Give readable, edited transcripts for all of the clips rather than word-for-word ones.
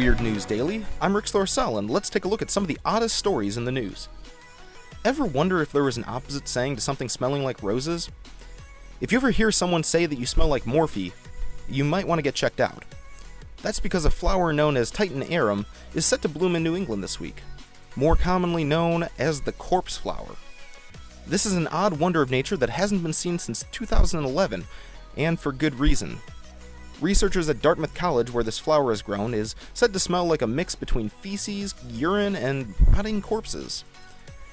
Weird News Daily. I'm Rick Thorsell, and let's take a look at some of the oddest stories in the news. Ever wonder if there was an opposite saying to something smelling like roses? If you ever hear someone say that you smell like Morphe, you might want to get checked out. That's because a flower known as Titan arum is set to bloom in New England this week, more commonly known as the corpse flower. This is an odd wonder of nature that hasn't been seen since 2011, and for good reason. Researchers at Dartmouth College, where this flower is grown, is said to smell like a mix between feces, urine, and rotting corpses.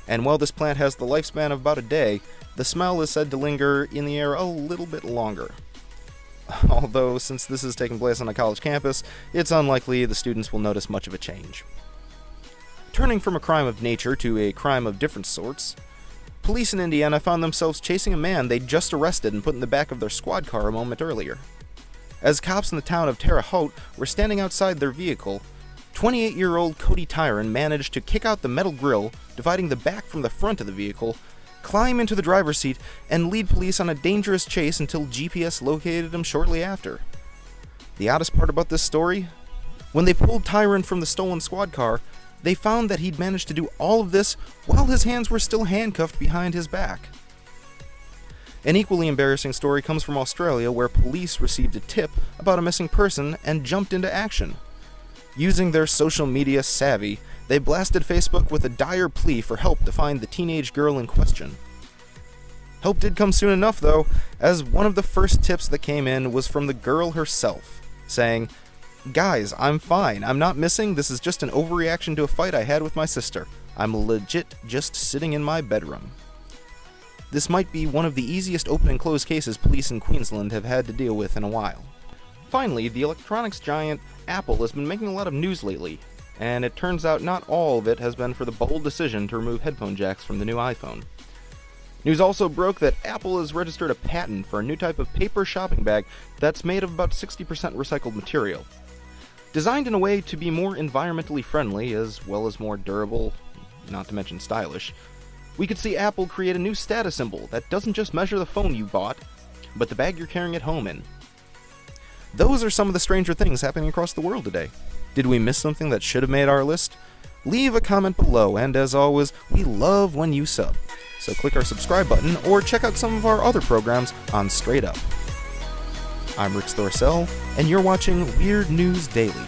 And while this plant has the lifespan of about a day, the smell is said to linger in the air a little bit longer. Although, since this is taking place on a college campus, it's unlikely the students will notice much of a change. Turning from a crime of nature to a crime of different sorts, police in Indiana found themselves chasing a man they'd just arrested and put in the back of their squad car a moment earlier. As cops in the town of Terre Haute were standing outside their vehicle, 28-year-old Cody Tyron managed to kick out the metal grille dividing the back from the front of the vehicle, climb into the driver's seat, and lead police on a dangerous chase until GPS located him shortly after. The oddest part about this story? When they pulled Tyron from the stolen squad car, they found that he'd managed to do all of this while his hands were still handcuffed behind his back. An equally embarrassing story comes from Australia, where police received a tip about a missing person and jumped into action. Using their social media savvy, they blasted Facebook with a dire plea for help to find the teenage girl in question. Help did come soon enough, though, as one of the first tips that came in was from the girl herself, saying, "Guys, I'm fine. I'm not missing. This is just an overreaction to a fight I had with my sister. I'm legit just sitting in my bedroom." This might be one of the easiest open and close cases police in Queensland have had to deal with in a while. Finally, the electronics giant Apple has been making a lot of news lately, and it turns out not all of it has been for the bold decision to remove headphone jacks from the new iPhone. News also broke that Apple has registered a patent for a new type of paper shopping bag that's made of about 60% recycled material. Designed in a way to be more environmentally friendly, as well as more durable, not to mention stylish, we could see Apple create a new status symbol that doesn't just measure the phone you bought, but the bag you're carrying it home in. Those are some of the stranger things happening across the world today. Did we miss something that should have made our list? Leave a comment below, and as always, we love when you sub. So click our subscribe button or check out some of our other programs on Straight Up. I'm Rick Thorsell, and you're watching Weird News Daily.